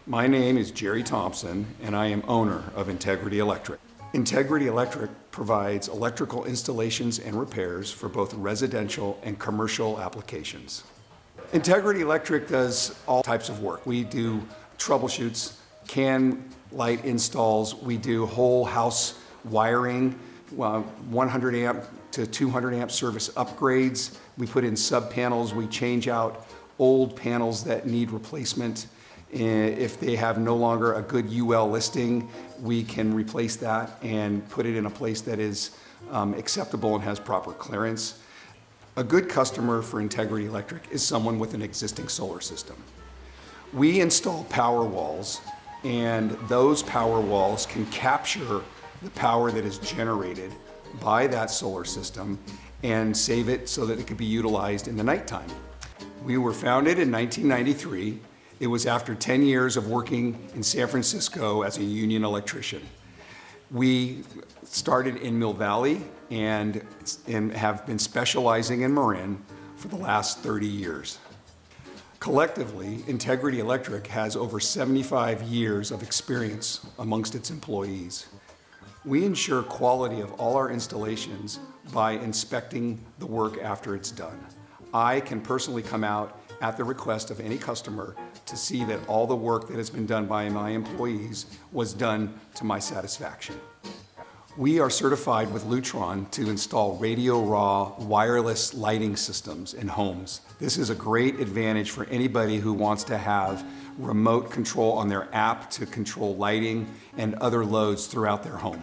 My name is Jerry Thompson, and I am owner of Integrity Electric. Integrity Electric provides electrical installations and repairs for both residential and commercial applications. Integrity Electric does all types of work. We do troubleshoots, can light installs, we do whole house wiring, 100 amp to 200 amp service upgrades. We put in subpanels, we change out old panels that need replacement. If they have no longer a good UL listing, we can replace that and put it in a place that is acceptable and has proper clearance. A good customer for Integrity Electric is someone with an existing solar system. We install power walls, and those power walls can capture the power that is generated by that solar system and save it so that it could be utilized in the nighttime. We were founded in 1993. It was after 10 years of working in San Francisco as a union electrician. We started in Mill Valley and have been specializing in Marin for the last 30 years. Collectively, Integrity Electric has over 75 years of experience amongst its employees. We ensure quality of all our installations by inspecting the work after it's done. I can personally come out at the request of any customer to see that all the work that has been done by my employees was done to my satisfaction. We are certified with Lutron to install radio raw wireless lighting systems in homes. This is a great advantage for anybody who wants to have remote control on their app to control lighting and other loads throughout their home.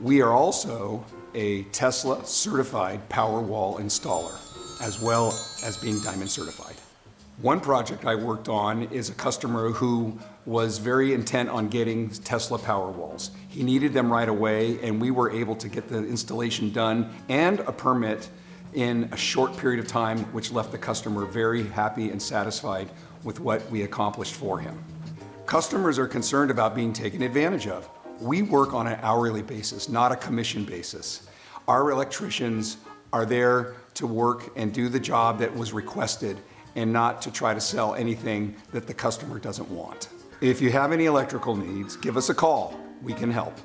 We are also a Tesla certified Powerwall installer, as well as being Diamond certified. One project I worked on is a customer who was very intent on getting Tesla Powerwalls. He needed them right away, and we were able to get the installation done and a permit in a short period of time, which left the customer very happy and satisfied with what we accomplished for him. Customers are concerned about being taken advantage of. We work on an hourly basis, not a commission basis. Our electricians are there to work and do the job that was requested and not to try to sell anything that the customer doesn't want. If you have any electrical needs, give us a call. We can help.